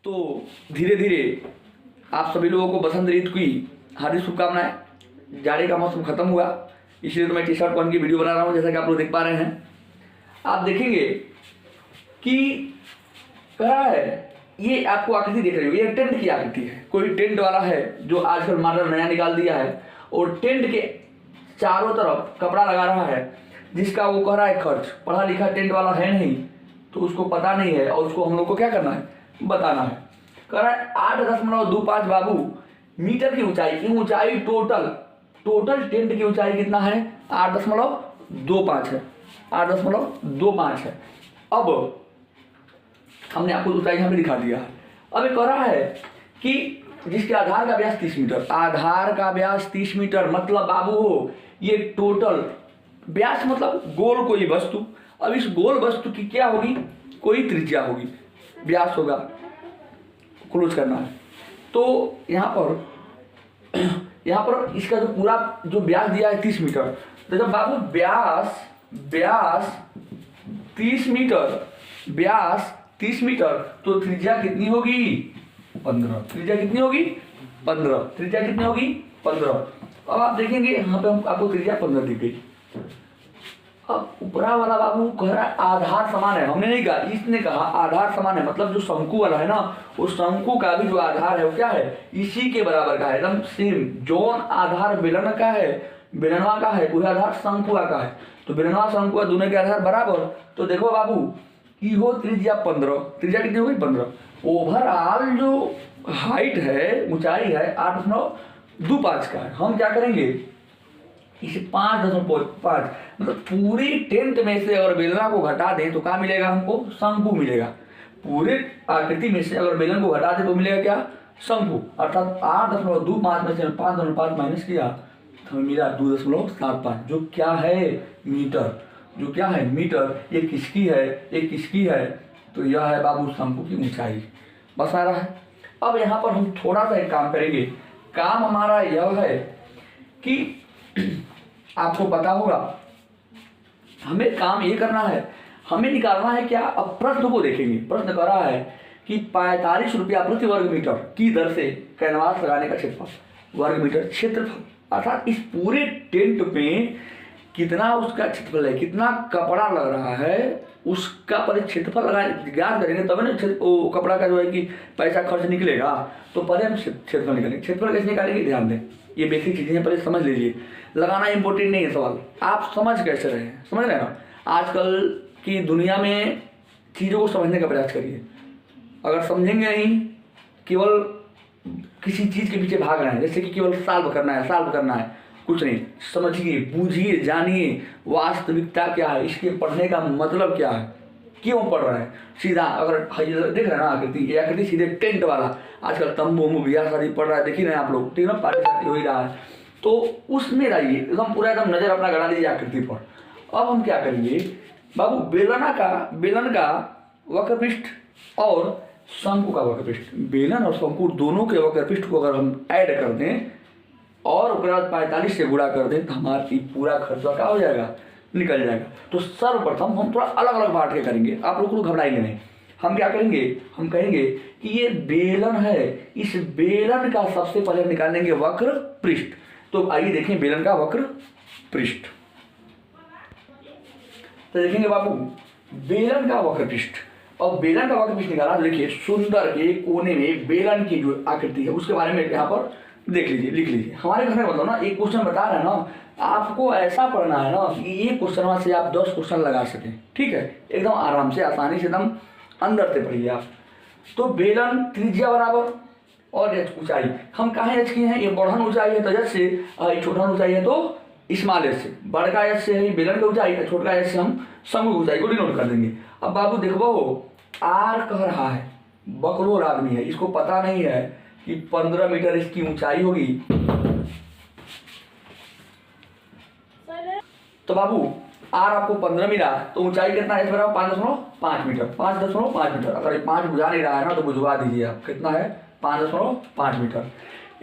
तो धीरे धीरे आप सभी लोगों को बसंत ऋतु की हार्दिक शुभकामनाएं। जाड़े का मौसम खत्म हुआ, इसलिए तो मैं टी शर्ट पहन के वीडियो बना रहा हूँ, जैसा कि आप लोग देख पा रहे हैं। आप देखेंगे कि कहा है, ये आपको आकृति देख रही हो, ये टेंट की आकृति है। कोई टेंट वाला है जो आजकल मॉडल नया निकाल दिया है और टेंट के चारों तरफ कपड़ा लगा रहा है, जिसका वो कह रहा है खर्च। पढ़ा लिखा टेंट वाला है नहीं, तो उसको पता नहीं है और उसको हम लोग को क्या करना है, बताना है। कह रहा है 8.25 बाबू मीटर की ऊंचाई। की ऊंचाई टोटल टेंट की ऊंचाई कितना है, 8.25 है, 8.25 है। अब हमने आपको ऊंचाई यहाँ पे दिखा दिया है। अब ये कह रहा है कि जिसके आधार का व्यास 30 मीटर, आधार का व्यास 30 मीटर, मतलब बाबू हो ये टोटल व्यास मतलब गोल कोई वस्तु। अब इस गोल वस्तु की क्या होगी, कोई त्रिज्या होगी, व्यास होगा, क्लोज करना है। तो यहाँ पर इसका जो पूरा जो व्यास दिया है 30 मीटर, तो जब बाबू व्यास 30 मीटर, व्यास 30 मीटर, तो त्रिज्या कितनी होगी, 15। त्रिज्या कितनी होगी, 15। त्रिज्या कितनी होगी, 15। अब आप देखेंगे यहाँ पे आपको त्रिज्या 15 दी गई। अब ऊपरा वाला बाबू कह रहा है आधार समान है। हमने नहीं कहा, इसने कहा आधार समान है, मतलब जो शंकु वाला है ना, उस शंकु का भी जो आधार है वो क्या है, इसी के बराबर का है, एकदम सेम। जोन आधार बेलन का है, बेलनवा का है, वही आधार शंकुआ का है। तो बेलनवा शंकुआ दोनों के आधार बराबर। तो देखो बाबू की हो त्रिज्या 15, त्रिज्या कितनी होगी, 15। ओवरऑल जो हाइट है, ऊंचाई है 8.25 का है। हम क्या करेंगे, इसे 5.5 मतलब पूरी टेंट में से अगर बेलना को घटा दें तो क्या मिलेगा, हमको शंकु मिलेगा। पूरे आकृति में से अगर बेलन को घटा दें तो मिलेगा क्या, शंकु। अर्थात 8.25 में से 5.5 माइनस किया तो हमें मिला 2.75, जो क्या है, मीटर। जो क्या है, मीटर। ये किसकी है, ये किसकी है, तो यह है बाबू शंकु की ऊंचाई। बस आ रहा है। अब यहाँ पर हम थोड़ा सा एक काम करेंगे। काम हमारा यह है कि आपको पता होगा, हमें काम ये करना है, हमें निकालना है क्या, अब प्रश्न को देखेंगे। प्रश्न कर रहा है कि 45 रुपया प्रति वर्ग मीटर की दर से कैनवास लगाने का क्षेत्रफल, वर्ग मीटर क्षेत्रफल, अर्थात इस पूरे टेंट में कितना उसका क्षेत्रफल है, कितना कपड़ा लग रहा है, उसका पहले क्षेत्रफल लगा ज्ञात करेंगे, तब ना वो कपड़ा का जो है कि पैसा खर्च निकलेगा। तो पहले हम क्षेत्रफल निकालेंगे। क्षेत्रफल कैसे निकालेंगे, ध्यान दें, ये बेसिक चीजें हैं, पहले समझ लीजिए। लगाना इंपॉर्टेंट नहीं है सवाल, आप समझ कैसे रहे हैं, समझ रहे हैं ना। आजकल की दुनिया में चीज़ों को समझने का प्रयास करिए। अगर समझेंगे नहीं, केवल किसी चीज़ के पीछे भाग रहे हैं, जैसे कि केवल सॉल्व करना है, कुछ नहीं, समझिए, बूझिए, जानिए वास्तविकता क्या है, इसके पढ़ने का मतलब क्या है, क्यों पढ़ रहे हैं। सीधा अगर देख रहे हैं ना आकृति, ये आकृति सीधे टेंट वाला, आजकल तंबू बिहार शादी पढ़ रहा है, देखिए ना आप लोग, ठीक है ना, पार्टी शादी हो ही रहा है, तो उसमें रहिए एकदम पूरा, एकदम नजर अपना गड़ा लीजिए आकृति पर। अब हम क्या करेंगे बाबू, बेलन का वक्रपृष्ठ और शंकु का वक्रपृष्ठ, बेलन और शंकु दोनों के वक्रपृष्ठ को अगर हम ऐड कर दें और उसके बाद 45 से गुणा कर दें तो हमारा पूरा खर्चा क्या हो जाएगा, निकल जाएगा। तो सर्वप्रथम हम थोड़ा अलग अलग बांट के करेंगे, आप लोग को घबराएंगे नहीं। हम क्या करेंगे, हम कहेंगे कि ये बेलन है, इस बेलन का सबसे पहले निकालेंगे वक्र पृष्ठ। तो आइए देखें बेलन का वक्र पृष्ठ। तो देखेंगे बाबू बेलन का वक्र पृष्ठ, और बेलन का वक्र पृष्ठ निकाला। देखिए सुंदर के कोने में बेलन की जो आकृति है उसके बारे में यहाँ पर देख लीजिए, लिख लीजिए। हमारे घर में मतलब ना एक क्वेश्चन बता रहे हैं ना, आपको ऐसा पढ़ना है ना कि ये क्वेश्चन से आप 10 क्वेश्चन लगा सकें, ठीक है, एकदम आराम से, आसानी से, एकदम अंदर से पढ़िए आप। तो बेलन त्रिज्या बराबर और एच ऊंचाई, हम कहाँ एच की हैं, ये बढ़न ऊंचाई है तो एच से, छोटा ऊंचाई है तो स्मॉल एच से, बड़का एच से है बेलन की ऊंचाई, छोटा एच से हम शंकु की ऊंचाई को डिनोट कर देंगे। अब बाबू देखो आर कह रहा है, बकलोल आदमी है, इसको पता नहीं है कि 15 मीटर इसकी ऊंचाई होगी। तो बाबू आर आपको 15 मिला तो ऊंचाई कितना है, बराबर 5.5 मीटर, 5.5 मीटर। अगर 5 बुझा नहीं रहा है ना तो बुझवा दीजिए आप, कितना है, 5.5 मीटर।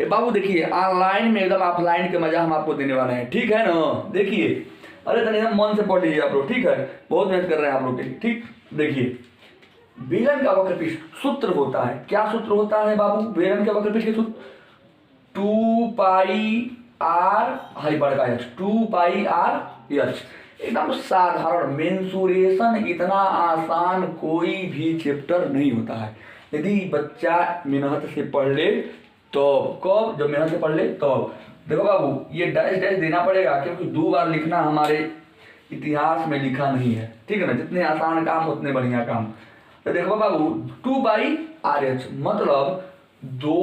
ये बाबू देखिए ऑनलाइन में एकदम ऑफलाइन के मजा हम आपको देने वाले हैं, ठीक है ना। देखिए अरे तनिक मन से पढ़ लीजिए आप लोग, ठीक है, बहुत मेहनत कर रहे हैं आप लोग के लिए, ठीक। देखिए बेलन का वक्रपृष्ठ सूत्र होता है, क्या सूत्र होता है बाबू बेलन के वक्रपृष्ठ के सूत्र? 2 पाई आर हाई बड़का एच, 2 पाई आर एच। एकदम साधारण, मेंसुरेशन इतना आसान कोई भी चैप्टर नहीं होता है। यदि बच्चा मेहनत से पढ़ ले तो कब, जब मेहनत से पढ़ ले तो देखो बाबू ये डैश डैश देना पड़ेगा, क्योंकि 2 बार लिखना हमारे इतिहास में लिखा नहीं है, ठीक है ना। जितने आसान काम उतने बढ़िया काम। तो देखो बाबू 2 पाई आर एच मतलब 2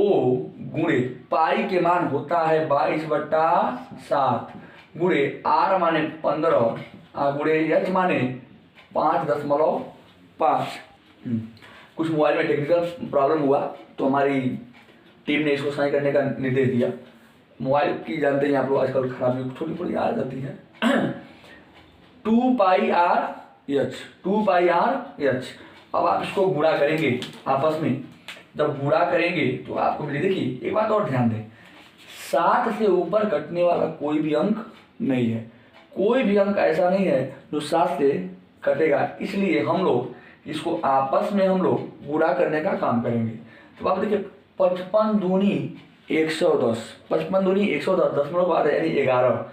गुणे पाई के मान होता है 22/7 गुणे आर माने 15 गुणे एच माने 5.5। कुछ मोबाइल में टेक्निकल प्रॉब्लम हुआ तो हमारी टीम ने इसको सही करने का निर्देश दिया। मोबाइल की जानते हैं आप लोग आजकल खराबी छोटी छोटी आ जाती है। 2 पाई आर एच, 2 पाई आर एच। अब आप इसको गुणा करेंगे आपस में, जब गुणा करेंगे तो आपको मिले। देखिए एक बात और ध्यान दें, 7 से ऊपर कटने वाला कोई भी अंक नहीं है, कोई भी अंक ऐसा नहीं है जो 7 से कटेगा, इसलिए हम लोग इसको आपस में हम लोग गुणा करने का काम करेंगे। तो आप देखिए 55 दूनी 110, 55 दूनी 110 दशमलव बाद यानी 11,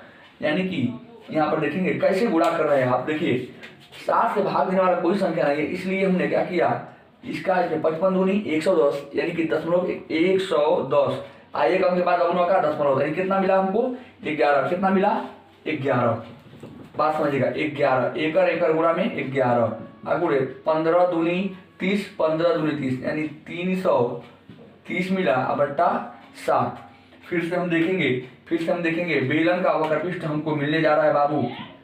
यानी कि यहाँ पर देखेंगे कैसे गुणा कर रहे हैं आप। देखिए 7 से भाग देने वाला कोई संख्या नहीं है, इसलिए हमने क्या किया, इसका 55 दूनी 110 यानी कि दशमलव 110 एक अंक के बाद अगुणा का दशमलव, यानी कितना मिला हमको 11। कितना मिला 11, बात समझिएगा 11 एकड़ एकड़ गुणा में 11 अगुणे 15 दूनी 30, 15 दूनी 30 यानी 330 मिला बट्टा 7। फिर से हम देखेंगे बेलन का वक्रपृष्ठ हमको मिलने जा रहा है बाबू,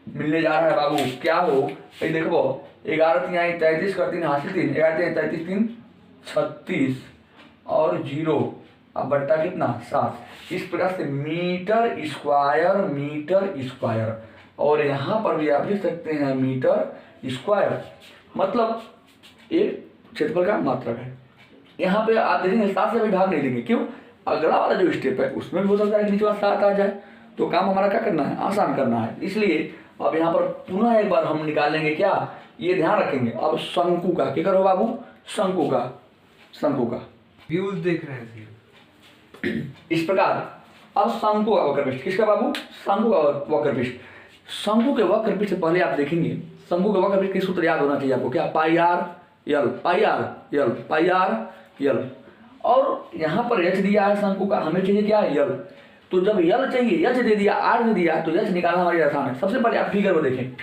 मिलने जा रहा है बाबू। क्या हो भाई देखो 11 3 आई 33 कर 3 हासिल 3, 11 33 3 36 और 0 अब बट्टा कितना 7। इस प्रकार से मीटर स्क्वायर और यहाँ पर भी आप लिख सकते हैं मीटर स्क्वायर, मतलब एक क्षेत्रफल का मात्रक है। यहाँ पे आप देखेंगे 7 से भी भाग नहीं देंगे, क्यों? अगला वाला जो स्टेप है उसमें भी हो सकता है कि नीचे वाला 7 आ जाए, तो काम हमारा क्या करना है, आसान करना है। इसलिए अब यहाँ पर पुनः एक बार हम निकालेंगे, क्या ये ध्यान रखेंगे। अब शंकु का क्या करो बाबू, शंकु का व्यूज देख रहे हैं इस प्रकार। अब शंकु का वक्रपृष्ठ, किसका बाबू, शंकु का वक्रपृष्ठ। शंकु के वक्रपृष्ठ से पहले आप देखेंगे शंकु के वक्रपृष्ठ के सूत्र याद होना चाहिए आपको, क्या पाई आर यल। और यहाँ पर एच दिया है शंकु का, हमें चाहिए क्या यल। तो जब यल चाहिए, एच दे दिया, आर दे दिया, तो एच निकालना हमारी आसान है। सबसे पहले आप फिगर को देखें,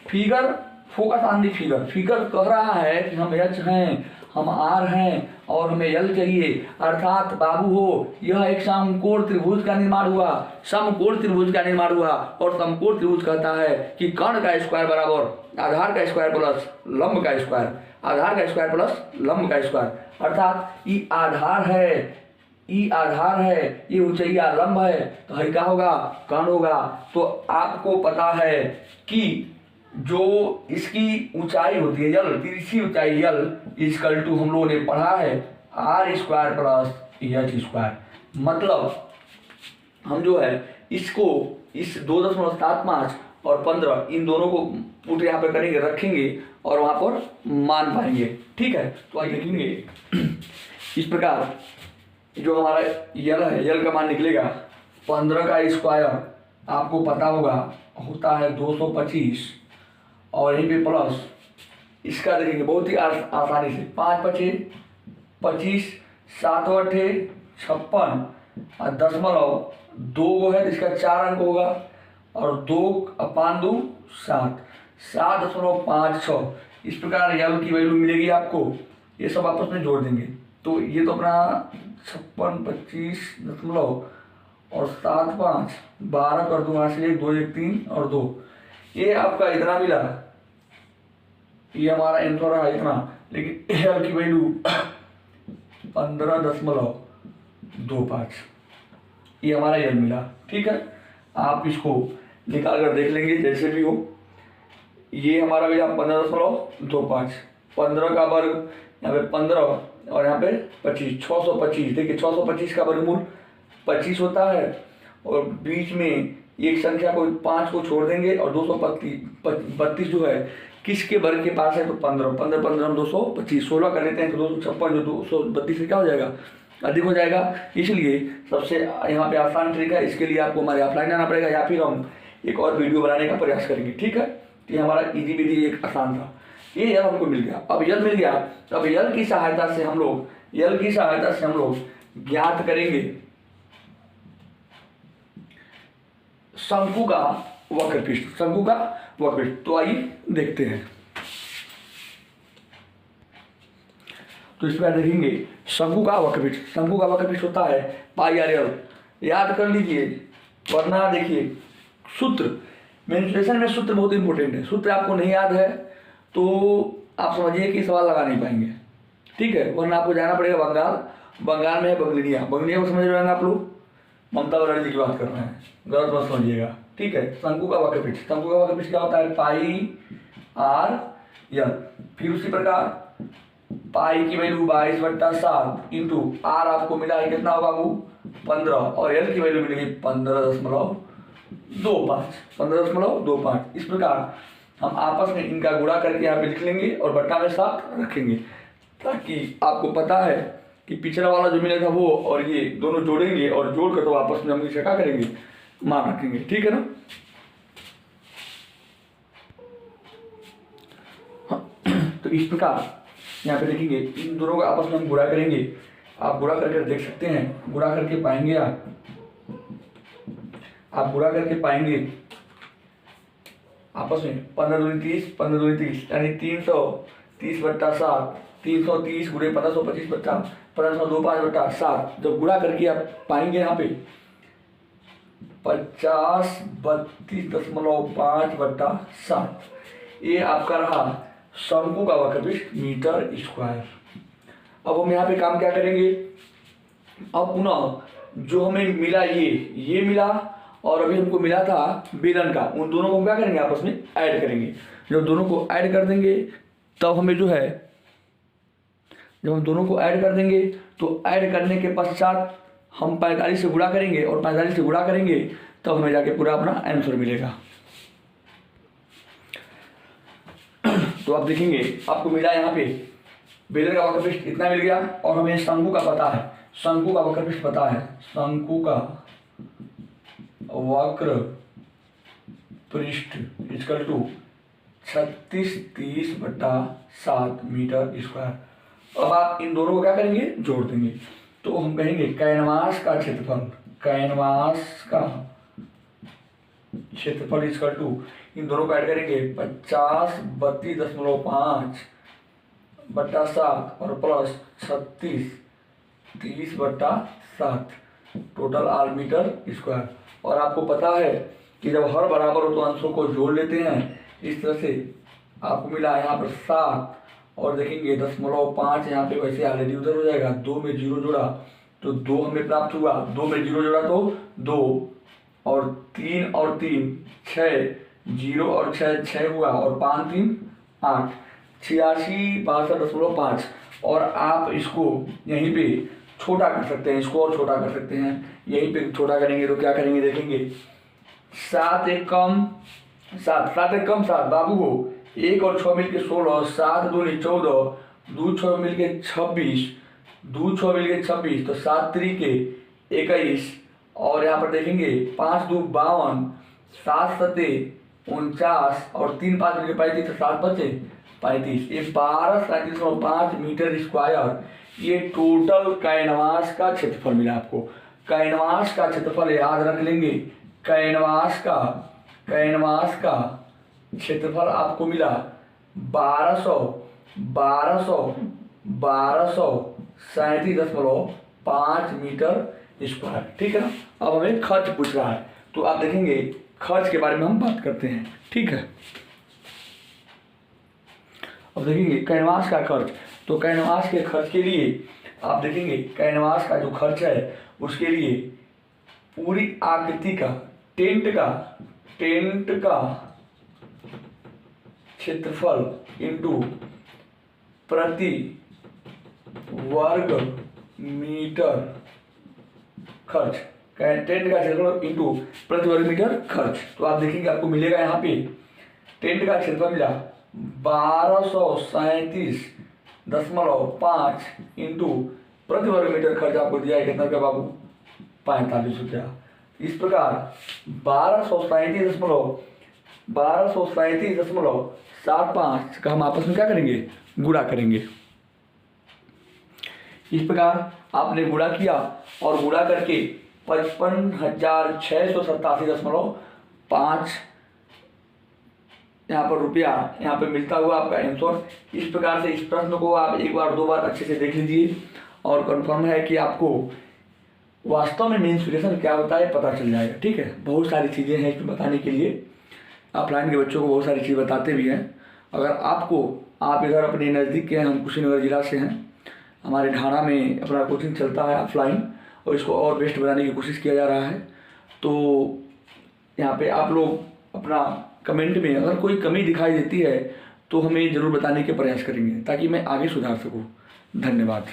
figure focus on the figure कह रहा है कि हम एच हैं, हम आर हैं और हमें यल चाहिए। अर्थात बाबू हो यह एक समकोण त्रिभुज का निर्माण हुआ, समकोण त्रिभुज का निर्माण हुआ। और समकोण त्रिभुज कहता है कि कर्ण का स्क्वायर बराबर आधार का स्क्वायर प्लस लंब का स्क्वायर, आधार का स्क्वायर प्लस लंब का स्क्वायर। अर्थात ई आधार है, ये ऊंचाई लंब है, तो है क्या होगा, कर्ण होगा। तो आपको पता है कि जो इसकी ऊंचाई होती है यल, तिरछी ऊंचाई यल इक्वल टू हम लोगों ने पढ़ा है R square plus H square. मतलब हम जो है इसको इस 2.75 और 15 इन दोनों को पुट यहाँ पर करेंगे, रखेंगे और वहाँ पर मान पाएंगे, ठीक है। तो आइए लिखेंगे इस प्रकार, जो हमारा यल है, यल का मान निकलेगा 15 का स्क्वायर आपको पता होता है 225 और यहीं पे प्लस इसका देखेंगे बहुत ही आसानी से 5 5 25 7 8 56 और दशमलव 2 है तो इसका 4 अंक होगा और 2/2 7 7.56। इस प्रकार यल की वैल्यू मिलेगी आपको, ये सब आपस में जोड़ देंगे तो ये तो अपना 56 25 दशमलव और 7 5 12 कर दूंगा से 1 2 1 3 और 2, ये आपका इतना मिला, ये हमारा आंसर रहा इतना। लेकिन यल की वैल्यू 15.25, ये हमारा यल मिला, ठीक है। आप इसको निकाल कर देख लेंगे जैसे भी हो। ये हमारा मिला 15.25, 15 का वर्ग यहाँ पे 15 और यहाँ पे 25, 625। देखिए 625 का वर्गमूल 25 होता है और बीच में एक संख्या को 5 को छोड़ देंगे और 232 जो है किसके वर्ग के पास है, तो 15, 15 15 225, 16 कर लेते हैं तो 256, जो 232 से क्या हो जाएगा, अधिक हो जाएगा। इसलिए सबसे यहाँ पे आसान तरीका है, इसके लिए आपको हमारे ऑफलाइन आना पड़ेगा या फिर हम एक और वीडियो बनाने का प्रयास करेंगे, ठीक है। तो ये हमारा इजी विधि एक आसान था, ये यल हमको मिल गया। अब यल मिल गया, अब यल की सहायता से हम लोग ज्ञात करेंगे शंकु का वक्रपृष्ठ। तो आइए देखते हैं। तो इस पर देखेंगे शंकु का वक्रपृष्ठ होता है पाई आर एल, याद कर लीजिए, वरना देखिए सूत्र, मेंसुरेशन में सूत्र बहुत इंपॉर्टेंट है। सूत्र आपको नहीं याद है तो आप समझिए कि सवाल लगा नहीं पाएंगे, ठीक है। वरना आपको जाना पड़ेगा बंगाल में है बंगलिनिया को समझ रहे हैं आप लोग, ममता बनर्जी की बात कर रहे हैं, गलत मत समझिएगा, ठीक है। शंकु का वक्रपृष्ठ क्या होता है, पाई आर एल। फिर उसी प्रकार पाई की वैल्यू 22/7 इंटू आर आपको मिला है कितना होगा वो 15, और एल की वैल्यू मिलेगी 15.25। इस प्रकार हम आपस में इनका गुणा करके यहाँ पे लिख लेंगे और बट्टा में 7 रखेंगे, ताकि आपको पता है कि पिछला वाला जो मिला था वो और ये दोनों जोड़ेंगे और जोड़ कर तो आपस में हम इसे क्या करेंगे, मान रखेंगे, ठीक है ना। तो इस प्रकार यहाँ पे देखेंगे इन दोनों का आपस में हम गुणा करेंगे। आप गुणा करके देख सकते हैं, गुणा करके पाएंगे आप गुणा करके पाएंगे आपस में 15 दूनी 30 यानी 330/7, 330 गुणे 1525/7, 1525/7। जब गुणा करके आप पाएंगे यहाँ पे 5032.5/7, ये आपका रहा शंकु का वक्रपृष्ठ मीटर स्क्वायर। अब हम यहाँ पे काम क्या करेंगे, अब पुनः जो हमें मिला ये मिला और अभी हमको मिला था बेलन का, उन दोनों को क्या करेंगे, आपस में ऐड करेंगे। जब दोनों को ऐड कर देंगे तब हमें जो है, जब हम दोनों को ऐड कर देंगे तो ऐड करने के पश्चात हम 45 से गुणा करेंगे और 45 से गुणा करेंगे तब हमें जाके पूरा अपना आंसर मिलेगा। तो आप देखेंगे आपको मिला यहाँ पे बेलन का वक्रपृष्ठ इतना मिल गया और हमें शंकु का पता है, शंकु का वक्रपृष्ठ पता है, शंकु का वक्र पृष्ठ इक्वल टू 3630/7 मीटर स्क्वायर। अब आप इन दोनों को क्या करेंगे, जोड़ देंगे। तो हम कहेंगे कैनवास का क्षेत्रफल इक्वल टू, इन दोनों को ऐड करेंगे 5032.5/7 और प्लस 3630/7 टोटल 8 मीटर स्क्वायर। और आपको पता है कि जब हर बराबर हो तो अंशों को जोड़ लेते हैं। इस तरह से आपको मिला यहाँ पर 7 और देखेंगे 0.5 यहाँ पे वैसे ऑलरेडी उधर हो जाएगा, 2 में 0 जोड़ा तो 2 हमें प्राप्त हुआ, 2 में 0 जोड़ा तो 2 और 3 और 3 6, 0 और 6 हुआ और 5 3 8, 86 62.5। और आप इसको यहीं पे छोटा कर सकते हैं, इसको और छोटा कर सकते हैं। यहीं पे छोटा करेंगे तो क्या करेंगे, देखेंगे 7 एक कम 7 बाबू हो, 1 और 6 मिलके 16, 7 दूनी 14, 2 6 मिलके 26, 2 6 मिलके 26, तो 7 त्रिके 21 और यहाँ पर देखेंगे 5 2 52, 7 7 49 और 3 5 मिलके 35, तो 7 बचे 35। ये 1237.5 मीटर स्क्वायर ये टोटल कैनवास का क्षेत्रफल मिला आपको। कैनवास का क्षेत्रफल याद रख लेंगे, कैनवास का क्षेत्रफल आपको मिला 1237.5 मीटर स्क्वायर, ठीक है ना। अब हमें खर्च पूछ रहा है तो आप देखेंगे खर्च के बारे में हम बात करते हैं, ठीक है। अब देखेंगे कैनवास का खर्च, तो कैनवास के खर्च के लिए आप देखेंगे कैनवास का जो खर्च है उसके लिए पूरी आकृति का टेंट का क्षेत्रफल इंटू प्रति वर्ग मीटर खर्च, टेंट का क्षेत्रफल इंटू प्रति वर्ग मीटर खर्च। तो आप देखेंगे आपको मिलेगा यहाँ पे टेंट का क्षेत्रफल मिला 1237.5 इंटू प्रति वर्ग मीटर खर्च आपको दिया है कितना रुपया बाबू? 45 रुपया। इस प्रकार 1237.75 का हम आपस में क्या करेंगे? गुणा करेंगे। इस प्रकार आपने गुणा किया और गुणा करके 55,687.5 यहाँ पर रुपया यहाँ पे मिलता हुआ आपका आंसर। इस प्रकार से इस प्रश्न को आप एक बार दो बार अच्छे से देख लीजिए और कंफर्म है कि आपको वास्तव में मेंस्ट्रुएशन क्या होता है पता चल जाएगा। ठीक है, बहुत सारी चीज़ें हैं इसमें बताने के लिए। ऑफलाइन के बच्चों को बहुत सारी चीज़ बताते भी हैं। अगर आप इधर अपने नज़दीक के हैं, हम कुशीनगर जिला से हैं, हमारे ढाणा में अपना कोचिंग चलता है ऑफलाइन और इसको और बेस्ट बनाने की कोशिश किया जा रहा है। तो यहाँ पे आप लोग अपना कमेंट में अगर कोई कमी दिखाई देती है तो हमें ज़रूर बताने के प्रयास करेंगे ताकि मैं आगे सुधार सकूँ। धन्यवाद।